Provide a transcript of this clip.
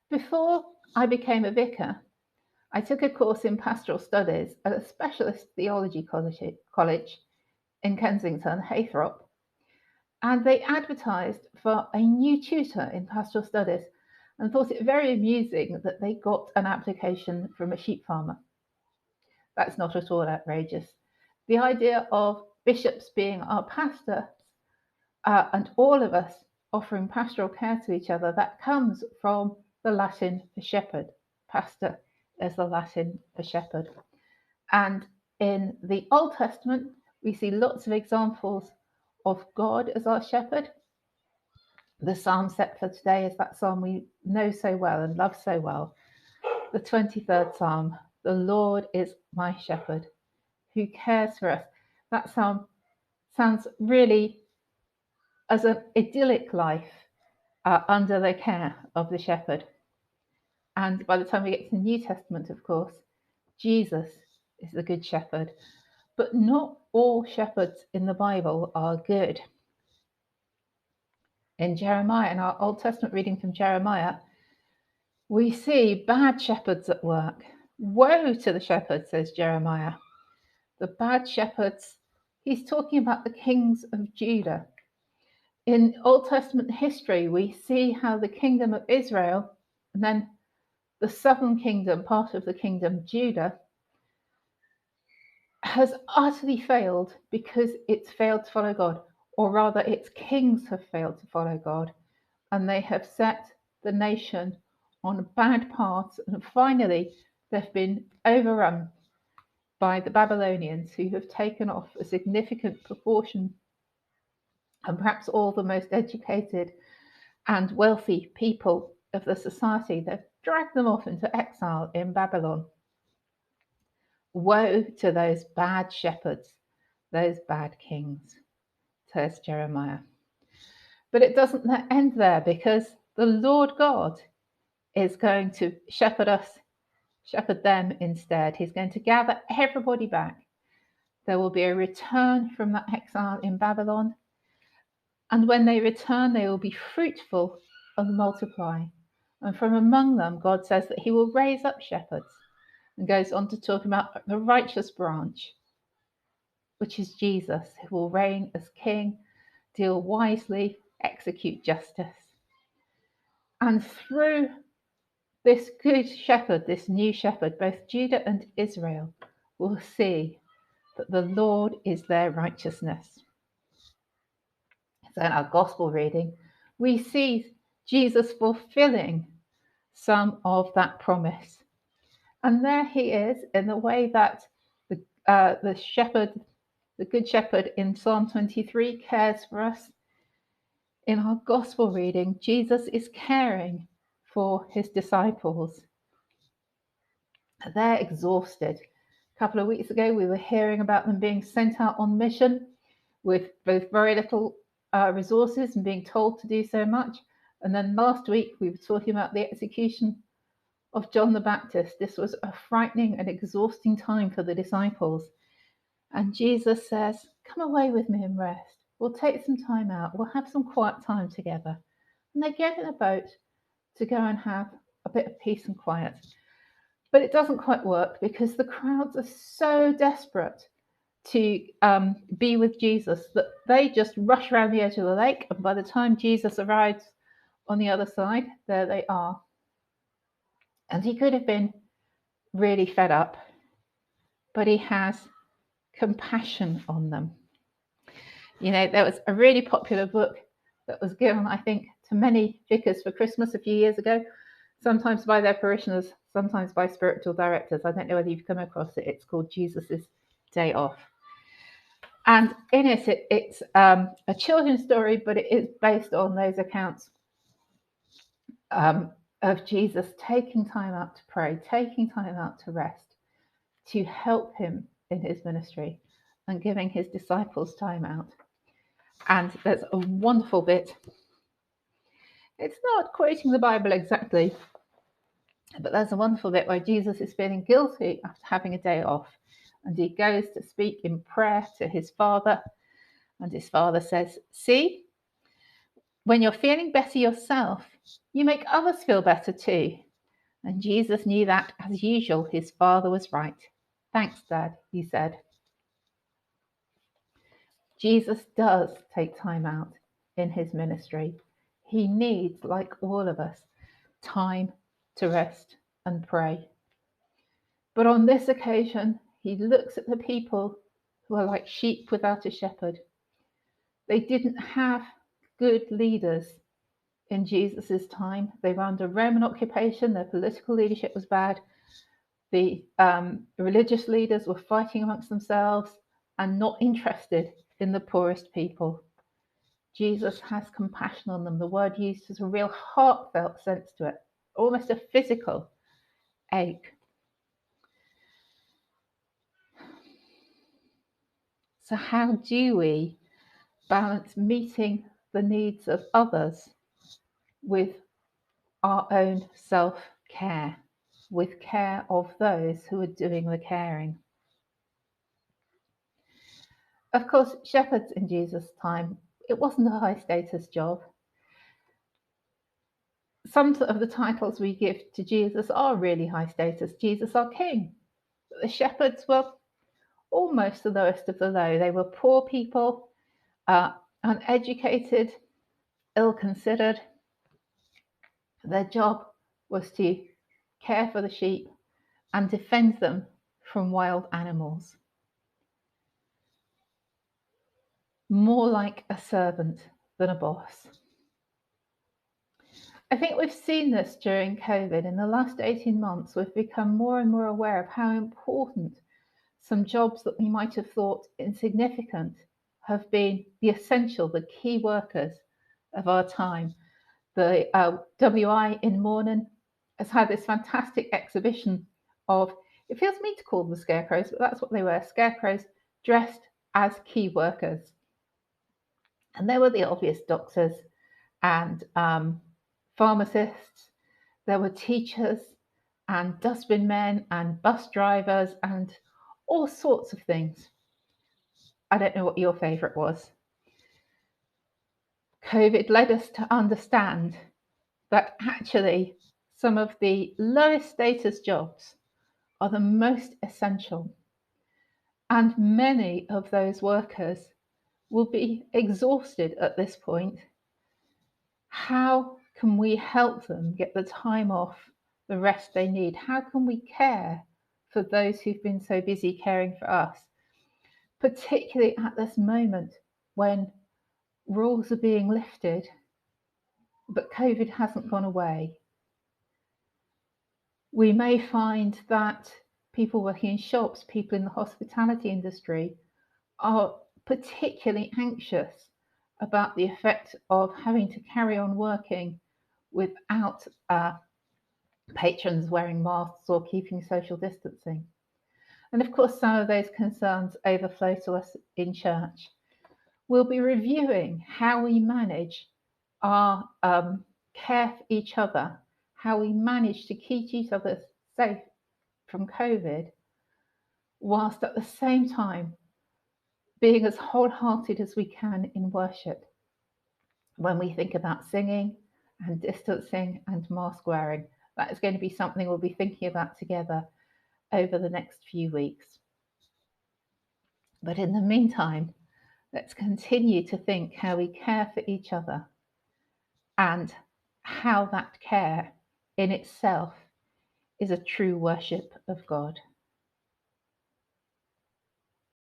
Before I became a vicar, I took a course in pastoral studies at a specialist theology college in Kensington, Haythrop, and they advertised for a new tutor in pastoral studies and thought it very amusing that they got an application from a sheep farmer. That's not at all outrageous. The idea of bishops being our pastor and all of us offering pastoral care to each other, that comes from the Latin for shepherd. Pastor is the Latin for shepherd. And in the Old Testament, we see lots of examples of God as our shepherd. The psalm set for today is that psalm we know so well and love so well, the 23rd Psalm. The Lord is my shepherd who cares for us. That psalm sounds really as an idyllic life under the care of the shepherd. And by the time we get to the New Testament, of course, Jesus is the good shepherd. But not all shepherds in the Bible are good. In Jeremiah, in our Old Testament reading from Jeremiah, we see bad shepherds at work. Woe to the shepherds, says Jeremiah. The bad shepherds, he's talking about the kings of Judah. In Old Testament history, we see how the kingdom of Israel and then the southern kingdom, part of the kingdom, Judah, has utterly failed because it's failed to follow God, or rather, its kings have failed to follow God, and they have set the nation on bad paths, and finally, they've been overrun by the Babylonians, who have taken off a significant proportion and perhaps all the most educated and wealthy people of the society. They've dragged them off into exile in Babylon. Woe to those bad shepherds, those bad kings, says Jeremiah. But it doesn't end there, because the Lord God is going to shepherd them instead. He's going to gather everybody back. There will be a return from that exile in Babylon. And when they return, they will be fruitful and multiply. And from among them, God says that he will raise up shepherds, and goes on to talk about the righteous branch, which is Jesus, who will reign as king, deal wisely, execute justice. And through this good shepherd, this new shepherd, both Judah and Israel will see that the Lord is their righteousness. So in our gospel reading, we see Jesus fulfilling some of that promise. And there he is, in the way that the shepherd, the good shepherd in Psalm 23 cares for us. In our gospel reading, Jesus is caring for his disciples. They're exhausted. A couple of weeks ago, we were hearing about them being sent out on mission with both very little resources and being told to do so much. And then last week, we were talking about the execution of John the Baptist. This was a frightening and exhausting time for the disciples. And Jesus says, come away with me and rest. We'll take some time out. We'll have some quiet time together. And they get in a boat to go and have a bit of peace and quiet. But it doesn't quite work, because the crowds are so desperate to be with Jesus that they just rush around the edge of the lake. And by the time Jesus arrives on the other side, there they are. And he could have been really fed up, but he has compassion on them. You know, there was a really popular book that was given, I think, to many vicars for Christmas a few years ago, sometimes by their parishioners, sometimes by spiritual directors. I don't know whether you've come across it. It's called Jesus' Day Off. And in it, it's a children's story, but it is based on those accounts of Jesus taking time out to pray, taking time out to rest, to help him in his ministry, and giving his disciples time out. And there's a wonderful bit. It's not quoting the Bible exactly, but there's a wonderful bit where Jesus is feeling guilty after having a day off. And he goes to speak in prayer to his Father. And his Father says, see, When you're feeling better yourself, you make others feel better too. And Jesus knew that, as usual, his Father was right. Thanks, Dad, he said. Jesus does take time out in his ministry. He needs, like all of us, time to rest and pray. But on this occasion, he looks at the people who are like sheep without a shepherd. They didn't have good leaders in Jesus' time. They were under Roman occupation. Their political leadership was bad. The religious leaders were fighting amongst themselves and not interested in the poorest people. Jesus has compassion on them. The word used has a real heartfelt sense to it, almost a physical ache. So how do we balance meeting the needs of others with our own self-care, with care of those who are doing the caring? Of course, shepherds in Jesus' time, it wasn't a high status job. Some of the titles we give to Jesus are really high status. Jesus, our King. But the shepherds were almost the lowest of the low. They were poor people, uneducated, ill-considered. Their job was to care for the sheep and defend them from wild animals. More like a servant than a boss. I think we've seen this during COVID. In the last 18 months, we've become more and more aware of how important some jobs that we might have thought insignificant have been the essential, the key workers of our time. The WI in Mornan has had this fantastic exhibition of, it feels mean to call them scarecrows, but that's what they were, scarecrows dressed as key workers. And there were the obvious doctors and pharmacists, there were teachers and dustbin men and bus drivers and all sorts of things. I don't know what your favourite was. COVID led us to understand that actually some of the lowest status jobs are the most essential. And many of those workers will be exhausted at this point. How can we help them get the time off, the rest they need? How can we care for those who've been so busy caring for us, particularly at this moment when rules are being lifted, but COVID hasn't gone away? We may find that people working in shops, people in the hospitality industry are particularly anxious about the effect of having to carry on working without patrons wearing masks or keeping social distancing. And of course, some of those concerns overflow to us in church. We'll be reviewing how we manage our care for each other, how we manage to keep each other safe from COVID, whilst at the same time being as wholehearted as we can in worship when we think about singing and distancing and mask wearing. That is going to be something we'll be thinking about together over the next few weeks. But in the meantime, let's continue to think how we care for each other and how that care in itself is a true worship of God.